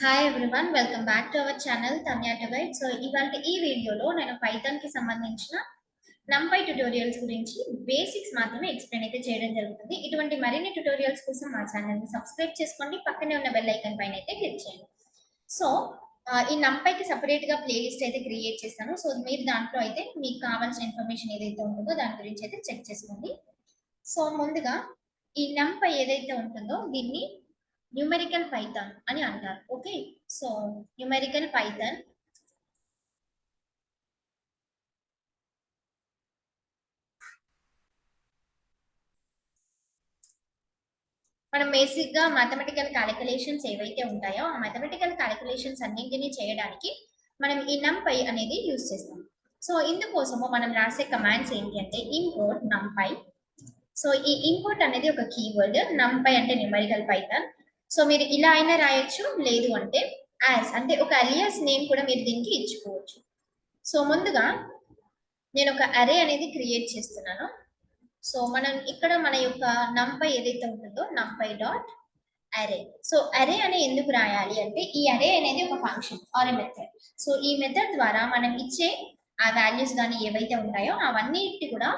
Hi everyone, welcome back to our channel Tanya టెబైట్. So ఇవాళ ఈ వీడియోలో నేను పైథాన్ కి సంబంధించిన నంపై ట్యుటోరియల్స్ గురించి బేసిక్స్ మాత్రమే ఎక్స్ప్లెయిన్ అయితే చేయడం జరుగుతుంది. ఇటువంటి మరిన్ని ట్యుటోరియల్స్ కోసం మా ఛానల్ ని సబ్స్క్రైబ్ చేసుకోండి, పక్కనే ఉన్న బెల్ ఐకాన్ పైన అయితే క్లిక్ చేయండి. సో ఈ నంపైకి సపరేట్ గా ప్లేలిస్ట్ అయితే క్రియేట్ చేస్తాను. సో మీరు దాంట్లో అయితే మీకు కావాల్సిన ఇన్ఫర్మేషన్ ఏదైతే ఉంటుందో దాని గురించి అయితే చెక్ చేసుకోండి. సో ముందుగా ఈ నంపై ఏదైతే ఉంటుందో దీన్ని న్యూమెరికల్ పైథాన్ అని అంటారు. ఓకే, సో న్యూమెరికల్ పైథాన్ మనం బేసిక్ గా మ్యాథమెటికల్ క్యాలిక్యులేషన్స్ ఏవైతే ఉంటాయో ఆ మ్యాథమెటికల్ క్యాలిక్యులేషన్స్ అన్నింటినీ చేయడానికి మనం ఈ నంపై అనేది యూజ్ చేస్తాం. సో ఇందుకోసము మనం రాసే కమాండ్స్ ఏంటి అంటే ఇంపోర్ట్ నంపై. సో ఈ ఇంపోర్ట్ అనేది ఒక కీవర్డ్, నంపై అంటే న్యూమెరికల్ పైథాన్. సో మీరు ఇలా అయినా రాయొచ్చు, లేదు అంటే యాజ్ అంటే ఒక అలియాస్ నేమ్ కూడా మీరు దీనికి ఇచ్చుకోవచ్చు. సో ముందుగా నేను ఒక అరే అనేది క్రియేట్ చేస్తున్నాను. సో మనం ఇక్కడ మన యొక్క నంపై ఏదైతే ఉంటుందో నంపై డాట్ అరే. సో అరే అని ఎందుకు రాయాలి అంటే ఈ అరే అనేది ఒక function are a method. So ఈ మెథడ్ ద్వారా మనం ఇచ్చే ఆ వాల్యూస్ కానీ ఏవైతే ఉంటాయో అవన్నీ కూడా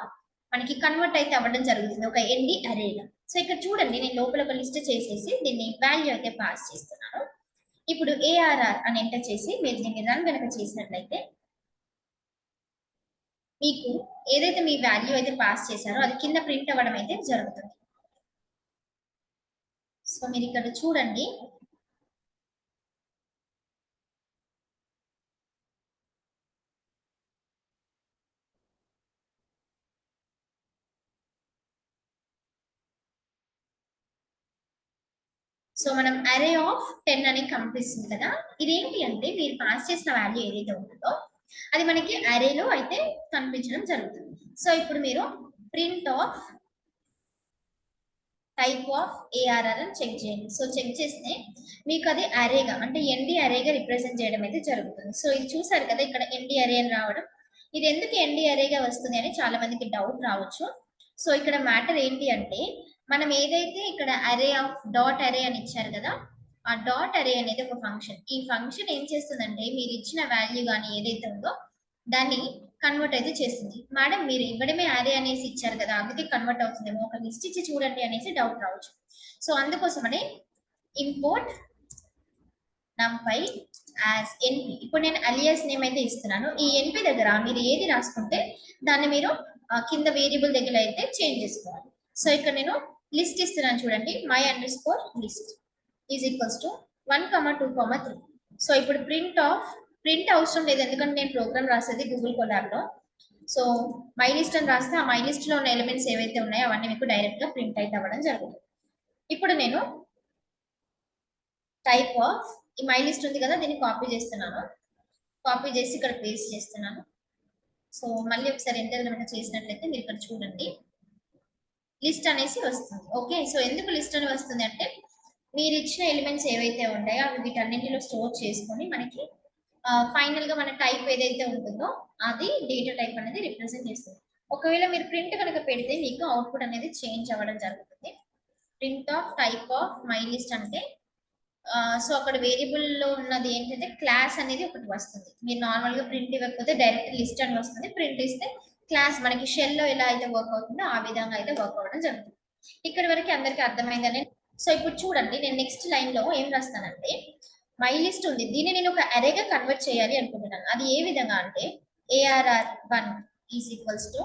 మనకి కన్వర్ట్ అయితే అవ్వడం జరుగుతుంది ఒక ఎండి అరేగా. సో ఇక్కడ చూడండి, నేను లోపల ఒక లిస్ట్ చేసేసి దీన్ని వాల్యూ అయితే పాస్ చేస్తున్నాను. ఇప్పుడు ఏఆర్ఆర్ అని ఎంటర్ చేసి మీరు దీన్ని రన్ కనుక చేసినట్లయితే మీకు ఏదైతే మీ వాల్యూ అయితే పాస్ చేశారో అది కింద ప్రింట్ అవ్వడం అయితే జరుగుతుంది. సో మీరు ఇక్కడ చూడండి, సో మనం అరే ఆఫ్ 10 అని కనిపిస్తుంది కదా. ఇదేంటి అంటే మీరు పాస్ చేసిన వాల్యూ ఏదైతే ఉంటుందో అది మనకి అరేలో అయితే కనిపించడం జరుగుతుంది. సో ఇప్పుడు మీరు print of type of ARR అని చెక్ చేయండి. సో చెక్ చేస్తే మీకు అది అరేగా అంటే ఎన్డి అరేగా రిప్రజెంట్ చేయడం అయితే జరుగుతుంది. సో ఇది చూసారు కదా, ఇక్కడ ఎన్డి అరే అని రావడం. ఇది ఎందుకు ఎన్డి అరేగా వస్తుంది అని చాలా మందికి డౌట్ రావచ్చు. సో ఇక్కడ మ్యాటర్ ఏంటి అంటే మనం ఏదైతే ఇక్కడ అరే ఆఫ్ డాట్ అరే అని ఇచ్చారు కదా, ఆ డాట్ అరే అనేది ఒక ఫంక్షన్. ఈ ఫంక్షన్ ఏం చేస్తుందంటే మీరు ఇచ్చిన వాల్యూ కానీ ఏదైతే ఉందో దాన్ని కన్వర్ట్ అయితే చేస్తుంది. మేడం మీరు ఇవ్వడమే అరే అనేసి ఇచ్చారు కదా అందుకే కన్వర్ట్ అవుతుందేమో, ఒక లిస్ట్ ఇచ్చి చూడండి అనేసి డౌట్ రావచ్చు. సో అందుకోసమనే ఇంపోర్ట్ నంపై యాజ్ ఎన్పి. ఇప్పుడు నేను అలియాస్ నేమ్ అయితే ఇస్తున్నాను. ఈ ఎన్పి దగ్గర మీరు ఏది రాసుకుంటే దాన్ని మీరు కింద వేరియబుల్ దగ్గర అయితే చేంజ్ చేసుకోవాలి. సో ఇక్కడ నేను లిస్ట్ ఇస్తున్నాను చూడండి, my under score list is equals to 1,2,3. So ఇప్పుడు ప్రింట్ అవసరం లేదు, ఎందుకంటే నేను ప్రోగ్రామ్ రాసేది గూగుల్ కొలాబ్ లో. సో మై లిస్ట్ అని రాస్తే ఆ మై లిస్ట్ లో ఉన్న ఎలిమెంట్స్ ఏవైతే ఉన్నాయో అవన్నీ మీకు డైరెక్ట్ గా ప్రింట్ అయితే అవ్వడం జరుగుతుంది. ఇప్పుడు నేను టైప్ ఆఫ్ ఈ మై లిస్ట్ ఉంది కదా దీన్ని కాపీ చేస్తున్నాను. కాపీ చేసి ఇక్కడ పేస్ట్ చేస్తున్నాను. సో మళ్ళీ ఒకసారి ఎంటర్ కనుక చేసినట్లయితే మీరు ఇక్కడ చూడండి లిస్ట్ అనేసి వస్తుంది. ఓకే, సో ఎందుకు లిస్ట్ అని వస్తుంది అంటే మీరు ఇచ్చిన ఎలిమెంట్స్ ఏవైతే ఉంటాయో అవి వీటన్నింటిలో స్టోర్ చేసుకొని మనకి ఫైనల్ గా మన టైప్ ఏదైతే ఉంటుందో అది డేటా టైప్ అనేది రిప్రజెంట్ చేస్తుంది. ఒకవేళ మీరు ప్రింట్ కనుక పెడితే మీకు అవుట్పుట్ అనేది చేంజ్ అవ్వడం జరుగుతుంది. Print of type of my list అంటే సో అక్కడ వేరియబుల్ లో ఉన్నది ఏంటంటే క్లాస్ అనేది ఒకటి వస్తుంది. మీరు నార్మల్ గా ప్రింట్ ఇవ్వకపోతే డైరెక్ట్ లిస్ట్ అని వస్తుంది, ప్రింట్ ఇస్తే క్లాస్ మనకి షెల్ లో ఎలా అయితే వర్క్ అవుతుందో ఆ విధంగా అయితే వర్క్ అవ్వడం జరుగుతుంది. ఇక్కడ వరకు అందరికి అర్థమైందని. సో ఇప్పుడు చూడండి, నేను నెక్స్ట్ లైన్ లో ఏం రాస్తానంటే మై లిస్ట్ ఉంది, దీన్ని నేను ఒక అరేగా కన్వర్ట్ చేయాలి అనుకుంటున్నాను. అది ఏ విధంగా అంటే ARR1 ఈజ్ ఈక్వల్స్ టు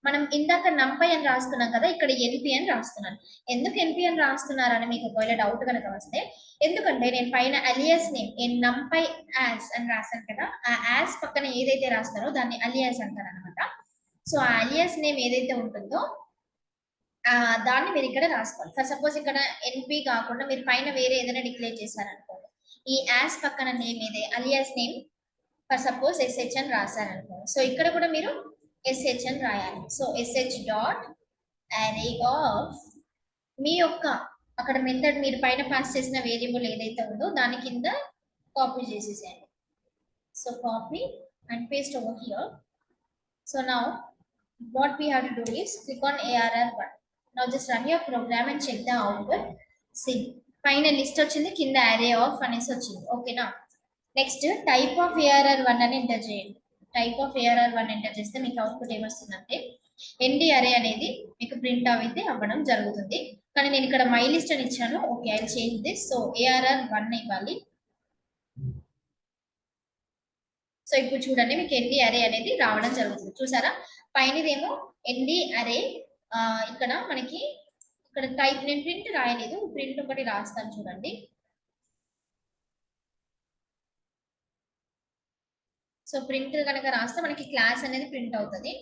మనం ఇందాక నంపై అని రాస్తున్నాం కదా, ఇక్కడ ఎన్పి అని రాస్తున్నాను. ఎందుకు ఎన్పి అని రాస్తున్నారని మీకు ఒకవేళ డౌట్ కనుక వస్తే, ఎందుకంటే నేను పైన అలియాస్ నేమ్ నంపై యాజ్ అని రాశాను కదా, ఆ యాజ్ పక్కన ఏదైతే రాస్తారో దాన్ని అలియాస్ అంటారు అనమాట. సో ఆ అలియాస్ నేమ్ ఏదైతే ఉంటుందో దాన్ని మీరు ఇక్కడ రాసుకోవాలి. ఫర్ సపోజ్ ఇక్కడ ఎన్పి కాకుండా మీరు పైన వేరే ఏదైనా డిక్లేర్ చేశారనుకోండి, ఈ యాజ్ పక్కన నేమ్ ఏదే alias name for suppose SH అని రాశారనుకోండి, సో ఇక్కడ కూడా మీరు ఎస్హెచ్ అని రాయాలి. So SH dot array of మీ యొక్క అక్కడ మెథడ్ మీరు పైన పాస్ చేసిన వేరియబుల్ ఏదైతే ఉందో దాని కింద కాపీ చేసేసేయండి. So copy and paste over here. So now what we have to do is click on ARR1. Now just run your program and check the output. See, పైన list వచ్చింది, కింద అరే ఆఫ్ అనేసి వచ్చింది. ఓకేనా. Next type of ARR one అని enter చేయండి. Type of ARR one enter చేస్తే మీకు అవుట్పుట్ ఏమొస్తుందంటే ఎన్డి అరే అనేది మీకు ప్రింట్ అయితే అవ్వడం జరుగుతుంది. కానీ నేను ఇక్కడ మై లిస్ట్ అని ఇచ్చాను. Okay, I change this. So ARR one ఇవ్వాలి. సో ఇప్పుడు చూడండి మీకు ఎన్డి అరే అనేది రావడం జరుగుతుంది. చూసారా, పైనదేమో ఎన్డి అరే, ఇక్కడ మనకి ఇక్కడ టైప్ నేను ప్రింట్ రాయలేదు, ప్రింట్ ఒకటి రాస్తాను చూడండి. సో ప్రింట్ కనుక రాస్తే మనకి క్లాస్ అనేది ప్రింట్ అవుతుంది.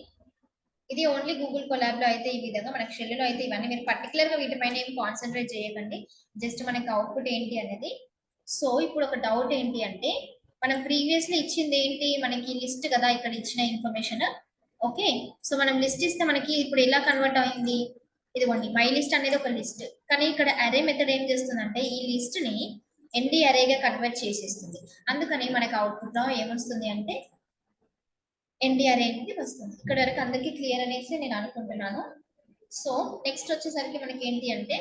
ఇది ఓన్లీ గూగుల్ కొలాబ్ లో అయితే ఈ విధంగా, మనకి షెల్ లో అయితే ఇవన్నీ మీరు పర్టికులర్ గా వీటిపైన ఏం కాన్సన్ట్రేట్ చేయకండి. జస్ట్ మనకి అవుట్పుట్ ఏంటి అనేది. సో ఇప్పుడు ఒక డౌట్ ఏంటి అంటే, మనం ప్రీవియస్లీ ఇచ్చింది ఏంటి, మనకి లిస్ట్ కదా ఇక్కడ ఇచ్చిన ఇన్ఫర్మేషన్. ఓకే, సో మనం లిస్ట్ ఇస్తే మనకి ఇప్పుడు ఎలా కన్వర్ట్ అయింది, ఇదిగోండి మై లిస్ట్ అనేది ఒక లిస్ట్. కానీ ఇక్కడ అరే మెథడ్ ఏం చేస్తుందంటే ఈ లిస్ట్ ని ఎన్డి అరేగా కన్వర్ట్ చేసేస్తుంది. అందుకని మనకి అవుట్పుట్ లో ఏమొస్తుంది అంటే ఎన్టీఆర్ అనేది వస్తుంది. ఇక్కడ వరకు అందరికీ క్లియర్ అనేసి నేను అనుకుంటున్నాను. సో నెక్స్ట్ వచ్చేసరికి మనకి ఏంటి అంటే,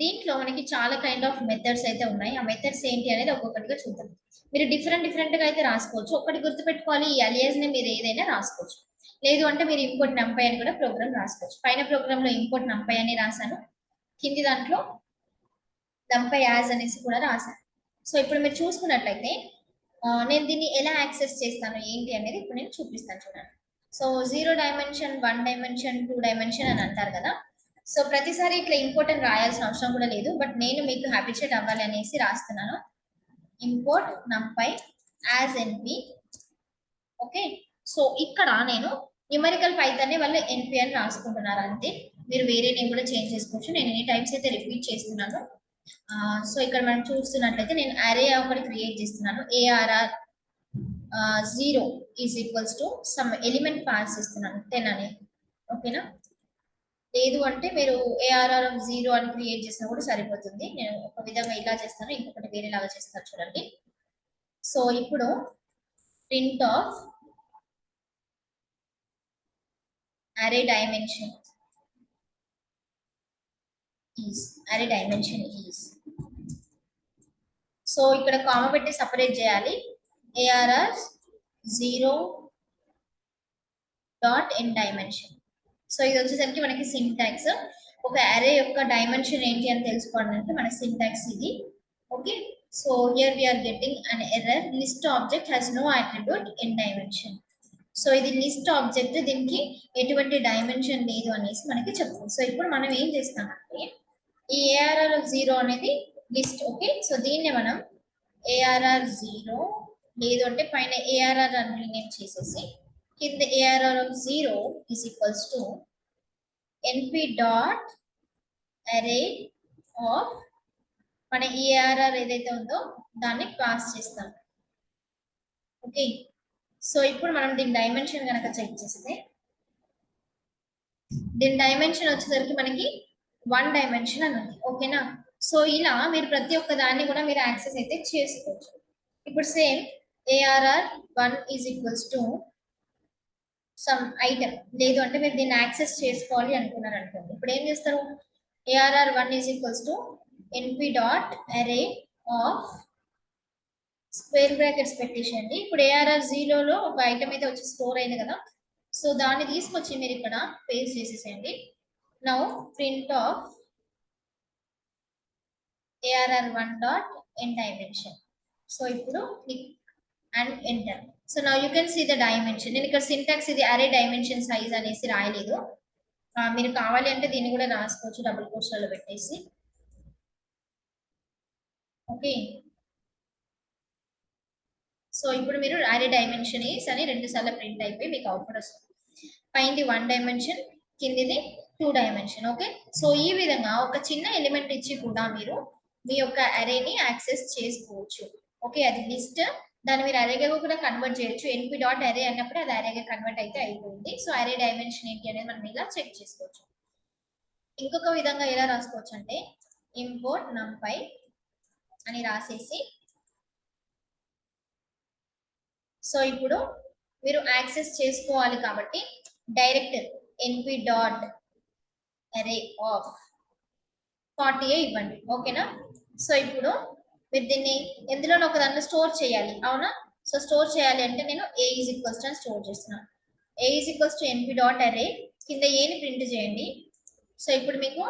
దీంట్లో మనకి చాలా కైండ్ ఆఫ్ మెథడ్స్ అయితే ఉన్నాయి. ఆ మెథడ్స్ ఏంటి అనేది ఒక్కొక్కటిగా చూద్దాం. మీరు డిఫరెంట్ గా అయితే రాసుకోవచ్చు. ఒక్కటి గుర్తుపెట్టుకోవాలి, ఈ అలియాస్ ని మీరు ఏదైనా రాసుకోవచ్చు. లేదు అంటే మీరు ఇంపోర్ట్ నంపై అని కూడా ప్రోగ్రామ్ రాసుకోవచ్చు. పైన ప్రోగ్రామ్ లో ఇంపోర్ట్ నంపై అని రాశాను, కింది దాంట్లో నంపై యాజ్ అనేసి కూడా రాశాను. సో ఇప్పుడు మీరు చూసుకున్నట్లయితే నేను దీన్ని ఎలా యాక్సెస్ చేస్తాను ఏంటి అనేది ఇప్పుడు నేను చూపిస్తాను చూడండి. సో 0 డైమెన్షన్, 1 డైమెన్షన్, 2 డైమెన్షన్ అని అంటారు కదా. సో ప్రతిసారి ఇట్లా ఇంపార్టెంట్ రాయాల్సిన అవసరం కూడా లేదు, బట్ నేను మీకు హ్యాబిచుయేట్ అవ్వాలి అనేసి రాస్తున్నాను. Import NumPy as NP. Okay, so ఇక్కడ నేను న్యూమరికల్ పైథాన్ వాళ్ళు ఎన్పి అని రాసుకుంటున్నారు అంతే. మీరు వేరే నేమ్ కూడా చేంజ్ చేసుకోవచ్చు. నేను ఎన్ని టైమ్స్ అయితే రిపీట్ చేస్తున్నాను. సో ఇక్కడ మనం చూస్తున్నట్లయితే నేను అరే ఒకటి క్రియేట్ చేస్తున్నాను. ARR 0 is equals to some element pass చేస్తున్నాను 10 అని. ఓకేనా, లేదు అంటే మీరు ఏఆర్ఆర్ 0 అని క్రియేట్ చేసినా కూడా సరిపోతుంది. నేను ఒక విధంగా ఇలా చేస్తాను, ఇంకొకటి వేరేలాగా చేస్తాను చూడండి. సో ఇప్పుడు ప్రింట్ ఆఫ్ అరే డైమెన్షన్ ఈజ్, అరే డైమెన్షన్ ఈజ్. సో ఇక్కడ కామ పెట్టి సపరేట్ చేయాలి. ARR 0 dot N dimension. So ఇది వచ్చేసరికి మనకి సింటాక్స్. ఒక అరే యొక్క డైమెన్షన్ ఏంటి అని తెలుసుకోవాలంటే మన సింటాక్స్ ఇది. Okay, so here we are getting an error, list object has no attribute in dimension. So ఇది లిస్ట్ ఆబ్జెక్ట్, దీనికి ఎటువంటి డైమెన్షన్ లేదు అనేసి మనకి చెప్తుంది. సో ఇప్పుడు మనం ఏం చేస్తామంటే ఈ ఏఆర్ఆర్ 0 అనేది లిస్ట్. ఓకే, సో దీన్ని మనం ఏఆర్ఆర్ 0, లేదు అంటే పైన ఏఆర్ఆర్ అని రీనేమ్ చేసేసి కింద ARR 0 is equals to NP dot array of మన ఏఆర్ఆర్ ఏదైతే ఉందో దాన్ని పాస్ చేస్తాం. ఓకే, సో ఇప్పుడు మనం దీని డైమెన్షన్ కనుక చెక్ చేస్తే దీని డైమెన్షన్ వచ్చేసరికి మనకి 1 డైమెన్షన్ అని ఉంది. ఓకేనా, సో ఇలా మీరు ప్రతి ఒక్క దాన్ని కూడా మీరు యాక్సెస్ అయితే చేసుకోవచ్చు. ఇప్పుడు same ARR 1 is equals to some item, లేదు అంటే మీరు దీన్ని యాక్సెస్ చేసుకోవాలి అనుకున్నారు అనుకోండి. ఇప్పుడు ఏం చేస్తారు, ARR 1 is equals to NP dot array of square brackets పెట్టేసేయండి. ఇప్పుడు ఏఆర్ఆర్ 0లో ఒక ఐటమ్ అయితే వచ్చి స్టోర్ అయింది కదా, సో దాన్ని తీసుకొచ్చి మీరు ఇక్కడ పేస్ట్ చేసేసేయండి. Now print of ARR 1 dot N dimension. So ఇప్పుడు click and enter. So now you can see the dimension. నేను ఇక్కడ సింటాక్స్ ఇది అరే డైమెన్షన్ సైజ్ అనేసి రాయలేదు. మీరు కావాలి అంటే దీన్ని కూడా రాసుకోవచ్చు డబుల్ కోట్స్లలో పెట్టేసి. ఓకే, సో ఇప్పుడు మీరు అరే డైమెన్షన్ ఈస్ అని 2 సార్లు ప్రింట్ అయిపోయి మీకు అవుట్పుట్ వస్తుంది. పైంది 1 డైమెన్షన్, కిందిది 2 డైమెన్షన్. ఓకే, సో ఈ విధంగా ఒక చిన్న ఎలిమెంట్ ఇచ్చి కూడా మీరు మీ యొక్క అరేని యాక్సెస్ చేసుకోవచ్చు. ఓకే, అది లిస్ట్, దాన్ని మీరు అరేగా కూడా కన్వర్ట్ చేయొచ్చు. ఎన్పి డాట్ అరే అన్నప్పుడు అది అరేగా కన్వర్ట్ అయితే అయిపోయింది. సో అరే డైమెన్షన్ ఏంటి అనేది మనం ఇలా చెక్ చేసుకోవచ్చు. ఇంకొక విధంగా ఎలా రాసుకోవచ్చు అంటే ఇంపోర్ట్ నంపై అని రాసేసి, సో ఇప్పుడు మీరు యాక్సెస్ చేసుకోవాలి కాబట్టి డైరెక్ట్ ఎన్పి డాట్ అరే ఆఫ్ 40 ఇవ్వండి. ఓకేనా, సో ఇప్పుడు మీరు దీన్ని ఎందులోనో ఒక దాంట్లో స్టోర్ చేయాలి, అవునా? సో స్టోర్ చేయాలి అంటే నేను ఏ ఈజ్ ఈక్వల్స్ టు అని స్టోర్ చేస్తున్నాను. A is equals to NP dot array, కింద ఏని ప్రింట్ చేయండి. సో ఇప్పుడు మీకు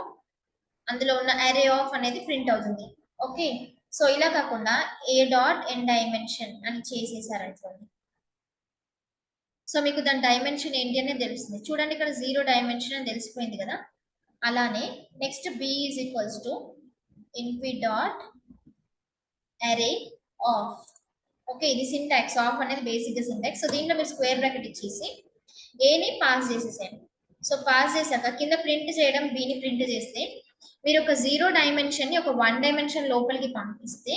అందులో ఉన్న అరే ఆఫ్ అనేది ప్రింట్ అవుతుంది. ఓకే, సో ఇలా కాకుండా ఏ డాట్ ఎన్ డైమెన్షన్ అని చేసేసారనుకోండి, సో మీకు దాని డైమెన్షన్ ఏంటి అనేది తెలుస్తుంది. చూడండి ఇక్కడ 0 డైమెన్షన్ అని తెలిసిపోయింది కదా. అలానే next B is equals to NP dot array of. Okay, ఇది సింటాక్స్. ఆఫ్ అనేది బేసిక్ గా సింటాక్స్. సో దీంట్లో మీరు స్క్వేర్ బ్రాకెట్ ఇచ్చేసి ఏని పాస్ చేసేసేయండి. సో పాస్ చేశాక కింద ప్రింట్ చేయడం బిని ప్రింట్ చేస్తే మీరు ఒక 0 డైమెన్షన్ ని ఒక 1 డైమెన్షన్ లోపలికి పంపిస్తే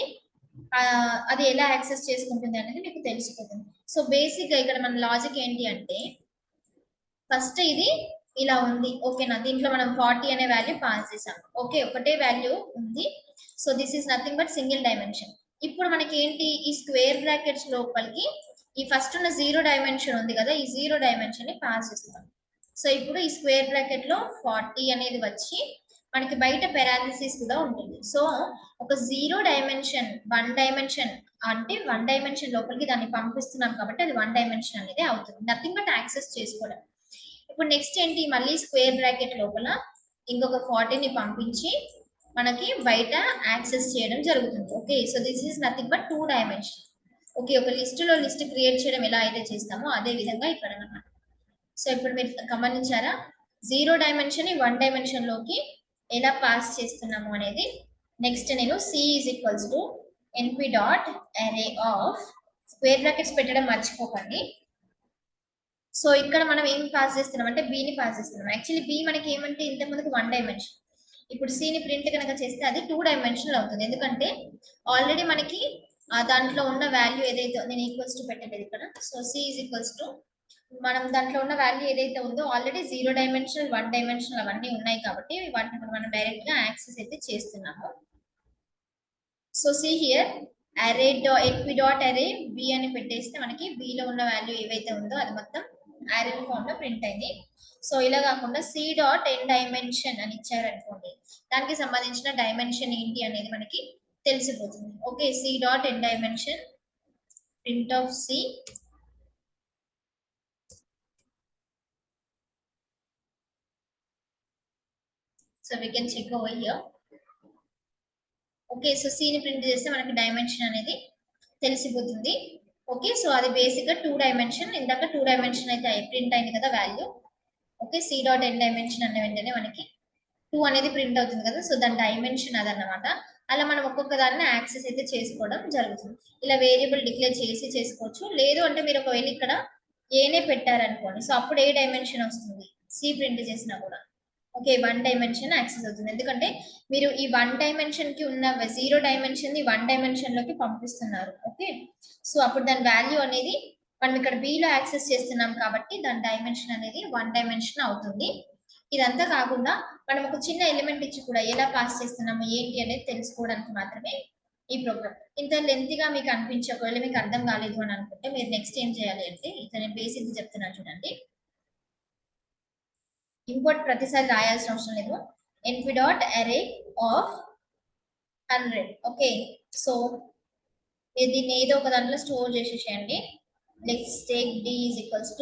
అది ఎలా యాక్సెస్ చేసుకుంటుంది అనేది మీకు తెలిసిపోతుంది. సో బేసిక్ గా ఇక్కడ మన లాజిక్ ఏంటి అంటే, ఫస్ట్ ఇది ఇలా ఉంది, ఓకేనా? దీంట్లో మనం 40 అనే వాల్యూ పాస్ చేసాం. ఓకే, ఒకటే వాల్యూ ఉంది. So this is nothing but single dimension. ఇప్పుడు మనకి ఏంటి, ఈ స్క్వేర్ బ్రాకెట్స్ లోపలికి ఈ ఫస్ట్ ఉన్న 0 డైమెన్షన్ ఉంది కదా, ఈ 0 డైమెన్షన్ ని పాస్ చేస్తాం. సో ఇప్పుడు ఈ స్క్వేర్ బ్రాకెట్ లో 40 అనేది వచ్చి మనకి బయట పెరాలిసిస్ కూడా ఉంటుంది. సో ఒక 0 డైమెన్షన్ 1 డైమెన్షన్ అంటే 1 డైమెన్షన్ లోపలికి దాన్ని పంపిస్తున్నాం కాబట్టి అది 1 డైమెన్షన్ అనేది అవుతుంది, నథింగ్ బట్ యాక్సెస్ చేసుకోవడం. ఇప్పుడు నెక్స్ట్ ఏంటి, మళ్ళీ స్క్వేర్ బ్రాకెట్ లోపల ఇంకొక 40ని పంపించి మనకి బయట యాక్సెస్ చేయడం జరుగుతుంది. Okay, so this is nothing but 2 dimension. Okay, ఒక లిస్ట్ క్రియేట్ చేయడం ఎలా అయితే చేస్తామో అదే విధంగా ఇక్కడ అన్నమాట. సో ఇప్పుడు మీరు గమనించారా, 0 డైమెన్షన్ ని 1 డైమెన్షన్ లోకి ఎలా పాస్ చేస్తున్నాము అనేది. నెక్స్ట్ నేను C is equals to NP dot array of, square brackets పెట్టడం మర్చిపోకండి. సో ఇక్కడ మనం ఏం పాస్ చేస్తున్నాం అంటే బిని పాస్ చేస్తున్నాం. యాక్చువల్లీ బి మనకి ఏమంటే ఇంత ముందుకు 1 డైమెన్షన్, ఇప్పుడు సిని ప్రింట్ కనుక చేస్తే అది 2 డైమెన్షనల్ అవుతుంది. ఎందుకంటే ఆల్రెడీ మనకి దాంట్లో ఉన్న వాల్యూ ఏదైతే, నేను ఈక్వల్స్ టు పెట్టలేదు ఇక్కడ. So C is equals to మనం దాంట్లో ఉన్న వాల్యూ ఏదైతే ఉందో ఆల్రెడీ 0 డైమెన్షనల్ 1 డైమెన్షనల్ అవన్నీ ఉన్నాయి కాబట్టి వాటిని ఇప్పుడు మనం డైరెక్ట్ గా యాక్సెస్ అయితే చేస్తున్నాము. సో సి హియర్ అరే ఎన్పి డాట్ అరే బి అని పెట్టేస్తే మనకి బి లో ఉన్న వాల్యూ ఏవైతే ఉందో అది మొత్తం అరే ఫామ్ లో ప్రింట్ అయింది. సో ఇలా కాకుండా సి డాట్ ఎన్ డైమెన్షన్ అని ఇచ్చారనుకోండి, దానికి సంబంధించిన డైమెన్షన్ ఏంటి అనేది మనకి తెలిసిపోతుంది. Okay, C dot N dimension print of C. So we can check over here. Okay, so C ని ప్రింట్ చేస్తే మనకి డైమెన్షన్ అనేది తెలిసిపోతుంది. ఓకే, సో అది బేసిక్ గా 2 డైమెన్షన్. ఇందాక 2 డైమెన్షన్ అయితే ప్రింట్ అయింది కదా value. Okay, C dot N dimension అనే వెంటనే మనకి 2 అనేది ప్రింట్ అవుతుంది కదా, సో దాని డైమెన్షన్ అదన్నమాట. అలా మనం ఒక్కొక్క దాన్ని యాక్సెస్ అయితే చేసుకోవడం జరుగుతుంది. ఇలా వేరియబుల్ డిక్లేర్ చేసి చేసుకోవచ్చు. లేదు అంటే మీరు ఒకవేళ ఇక్కడ ఏనే పెట్టారనుకోండి, సో అప్పుడు ఏ డైమెన్షన్ వస్తుంది సి ప్రింట్ చేసినా కూడా. ఓకే, 1 డైమెన్షన్ యాక్సెస్ అవుతుంది, ఎందుకంటే మీరు ఈ 1 డైమెన్షన్ కి ఉన్న 0 డైమెన్షన్ ని 1 డైమెన్షన్ లోకి పంపిస్తున్నారు. ఓకే, సో అప్పుడు దాని వాల్యూ అనేది మనం ఇక్కడ B లో యాక్సెస్ చేస్తున్నాం కాబట్టి దాని డైమెన్షన్ అనేది 1 డైమెన్షన్ అవుతుంది. ఇదంతా కాకుండా మనం ఒక చిన్న ఎలిమెంట్ ఇచ్చి కూడా ఎలా పాస్ చేస్తున్నాము ఏంటి అనేది తెలుసుకోవడానికి మాత్రమే ఈ ప్రోగ్రామ్. ఇంత లెంతీగా మీకు అనిపించే, ఒకవేళ మీకు అర్థం కాలేదు అని అనుకుంటే మీరు నెక్స్ట్ ఏం చేయాలి అంటే, ఇట్లా నేను బేసిక్ చెప్తున్నాను చూడండి. ఇంపోర్ట్ ప్రతిసారి రాయాల్సిన అవసరం లేదు. NP dot array of 100. Okay, so దీన్ని ఏదో ఒక దాంట్లో స్టోర్ చేసేసేయండి. Next take D is equals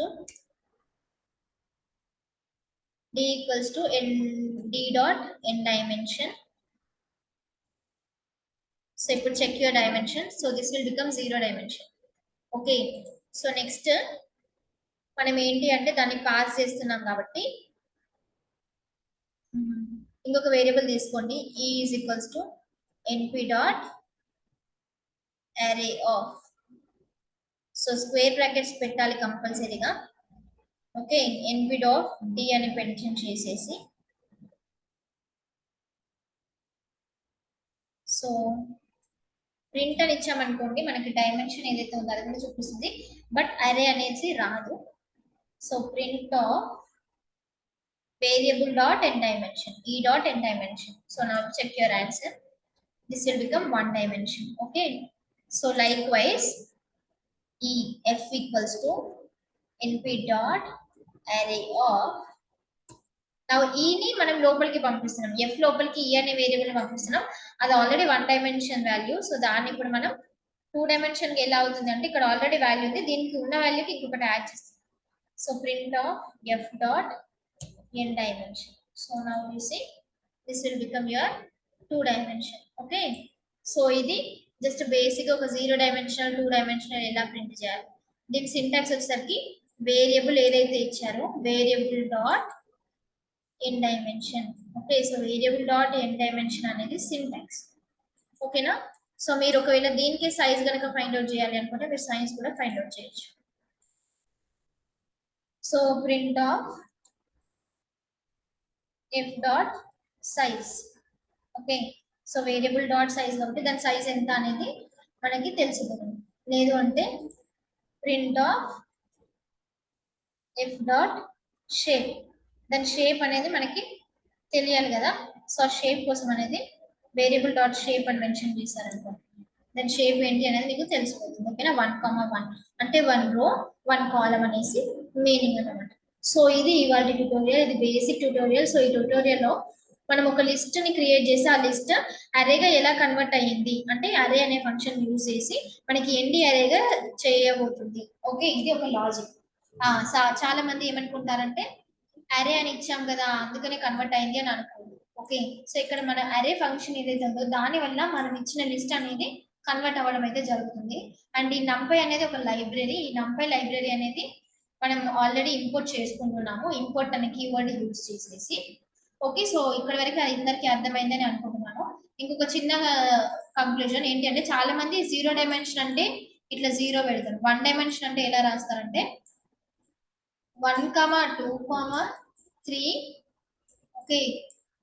to n d dot n dimension. So ఇప్పుడు check your dimension. So this will become 0 dimension. Okay, so next మనం ఏంటి అంటే దాన్ని పాస్ చేస్తున్నాం కాబట్టి ఇంకొక వేరియబుల్ తీసుకోండి. ఈ is equals to NP dot array of. So square brackets పెట్టాలి కంపల్సరీగా. ఓకే, ఎన్పి డాట్ డి అని మెన్షన్ చేసేసి, సో ప్రింట్ అని ఇచ్చామనుకోండి మనకి డైమెన్షన్ ఏదైతే ఉందో అది కూడా చూపిస్తుంది, బట్ అరే అనేది రాదు. So print of variable dot N dimension, E dot N dimension. So now check your answer. This will become 1 dimension. Okay, so likewise E f equals to np dot array of. ఈని మనం లోపలికి పంపిస్తున్నాం, F లోపలికి ఈ అనే variable ని పంపిస్తున్నాం. అది already 1 dimension value. So దాన్ని ఇప్పుడు మనం 2 డైమెన్షన్ కి ఎలా అవుతుంది అంటే ఇక్కడ ఆల్రెడీ వాల్యూ ఉంది, దీనికి ఉన్న వాల్యూకి ఇంకొకటి యాడ్ చేస్తాం. So print of F dot n dimension. So now you see this will become your 2 dimension. Okay. So ఇది జస్ట్ బేసిక్ ఒక 0 డైమెన్షనల్ 2 డైమెన్షనల్ ఎలా ప్రింట్ చేయాలి. దీని సింటాక్స్ వచ్చేసరికి వేరియబుల్ ఏదైతే ఇచ్చారో variable dot n dimension. Okay, so variable dot n dimension అనేది syntax. ఓకేనా. సో మీరు ఒకవేళ దీనికి సైజ్ కనుక ఫైండ్ అవుట్ చేయాలి అనుకుంటే మీరు సైజ్ కూడా ఫైండ్ అవుట్ చేయొచ్చు. So print of f dot size. Okay, so variable dot size కాబట్టి దాని సైజ్ ఎంత అనేది మనకి తెలుసుకుంటుంది. లేదు అంటే print of F dot shape. దాని షేప్ అనేది మనకి తెలియాలి కదా. సో షేప్ కోసం అనేది వేరియబుల్ డాట్ షేప్ అని మెన్షన్ చేశారనుకో, దాని షేప్ ఏంటి అనేది మీకు తెలిసిపోతుంది. ఓకేనా. 1,1 అంటే 1 రో 1 కాలమ్ అనేసి మీనింగ్ అనమాట. సో ఇది ఇవాళ ట్యూటోరియల్, ఇది బేసిక్ ట్యూటోరియల్. సో ఈ ట్యూటోరియల్లో మనం ఒక లిస్ట్ ని క్రియేట్ చేసి ఆ లిస్ట్ అరేగా ఎలా కన్వర్ట్ అయ్యింది అంటే అరే అనే ఫంక్షన్ యూజ్ చేసి మనకి ఎన్డి అరేగా చేయబోతుంది. ఓకే, ఇది ఒక లాజిక్. చాలా మంది ఏమనుకుంటారంటే అరే అని ఇచ్చాం కదా అందుకనే కన్వర్ట్ అయింది అని అనుకోండి. ఓకే, సో ఇక్కడ మన అరే ఫంక్షన్ ఏదైతే ఉందో దాని వల్ల మనం ఇచ్చిన లిస్ట్ అనేది కన్వర్ట్ అవ్వడం అయితే జరుగుతుంది. అండ్ ఈ నంపై అనేది ఒక లైబ్రరీ. ఈ నంపై లైబ్రరీ అనేది మనం ఆల్రెడీ ఇంపోర్ట్ చేసుకుంటున్నాము, ఇంపోర్ట్ అనే కీవర్డ్ యూజ్ చేసేసి. ఓకే, సో ఇక్కడ వరకు అందరికీ అర్థమైందని అనుకుంటున్నాను. ఇంకొక చిన్న కంక్లూజన్ ఏంటి అంటే చాలా మంది 0 డైమెన్షన్ అంటే ఇట్లా 0 పెడతారు. 1 డైమెన్షన్ అంటే ఎలా రాస్తారంటే 1,2,3. ఓకే,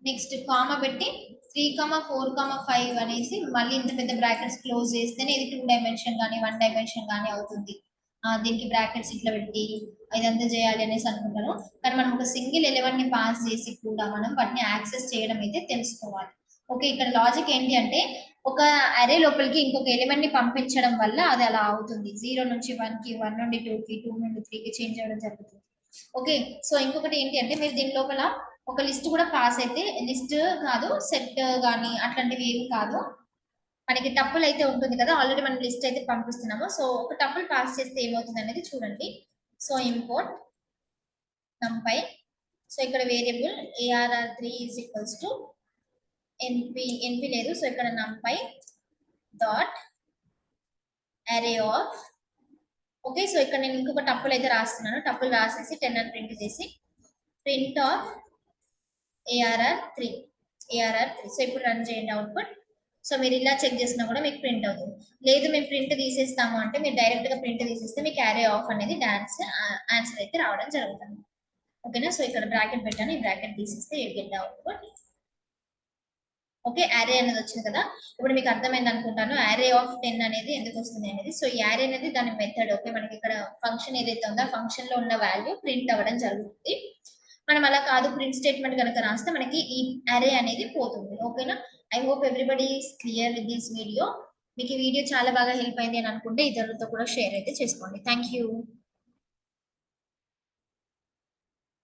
నెక్స్ట్ కామా పెట్టి 3,4,5 అనేసి మళ్ళీ ఇంత పెద్ద బ్రాకెట్స్ క్లోజ్ చేస్తేనే ఇది 2 డైమెన్షన్ కానీ 1 డైమెన్షన్ కానీ అవుతుంది. దీనికి బ్రాకెట్స్ ఇట్లా పెట్టి ఇదంతా చేయాలి అనేసి అనుకుంటాను. కానీ మనం ఒక సింగిల్ ఎలిమెంట్ ని పాస్ చేసి కూడా మనం వాటిని యాక్సెస్ చేయడం అయితే తెలుసుకోవాలి. ఓకే, ఇక్కడ లాజిక్ ఏంటి అంటే ఒక అరే లోపలికి ఇంకొక ఎలిమెంట్ ని పంపించడం వల్ల అది అలా అవుతుంది. 0 నుంచి 1 కి, 1 నుండి 2 కి, 2 నుండి 3 కి చేంజ్ అవ్వడం జరుగుతుంది. ఓకే, సో ఇంకొకటి ఏంటి అంటే మీరు దీని లోపల ఒక లిస్ట్ కూడా పాస్ అయితే, లిస్ట్ కాదు సెట్ కానీ అట్లాంటివి ఏమి కాదు, మనకి టపుల్ అయితే ఉంటుంది కదా. ఆల్రెడీ మనం లిస్ట్ అయితే పంపిస్తున్నాము. సో ఒక టపుల్ పాస్ చేస్తే ఏమవుతుంది అనేది చూడండి. So import numpy. సో ఇక్కడ variable arr3 is equals to NP లేదు. సో ఇక్కడ numpy dot array of. Okay, so ఇక్కడ నేను ఇంకొక టపుల్ అయితే రాస్తున్నాను. టపుల్ రాసేసి 10 అని ప్రింట్ చేసి ప్రింట్ ఆఫ్ arr3. సో ఇప్పుడు రన్ చేయండి అవుట్పుట్. సో మీరు ఇలా చెక్ చేసినా కూడా మీకు ప్రింట్ అవుతుంది. లేదు మేము ప్రింట్ తీసేస్తాము అంటే మీరు డైరెక్ట్ గా ప్రింట్ తీసేస్తే మీకు అరే ఆఫ్ అనేది ఆన్సర్ అయితే రావడం జరుగుతుంది. ఓకేనా. సో ఇక్కడ బ్రాకెట్ పెట్టాను, ఈ బ్రాకెట్ తీసేస్తే యూ గెట్ అవుట్పుట్. ఓకే, అరే అనేది వచ్చింది కదా. ఇప్పుడు మీకు అర్థమైంది అనుకుంటాను అరే ఆఫ్ 10 అనేది ఎందుకు వస్తుంది అనేది. సో ఈ అరే అనేది దాని మెథడ్. ఓకే, మనకి ఇక్కడ ఫంక్షన్ ఏదైతే ఉందో ఆ ఫంక్షన్ లో ఉన్న వాల్యూ ప్రింట్ అవ్వడం జరుగుతుంది. మనం అలా కాదు ప్రింట్ స్టేట్మెంట్ కనుక రాస్తే మనకి ఈ అరే అనేది పోతుంది. ఓకేనా. I hope everybody is clear with this video. మీకు ఈ వీడియో చాలా బాగా హెల్ప్ అయింది అని అనుకుంటే ఇతరులతో కూడా షేర్ అయితే చేసుకోండి. Thank you.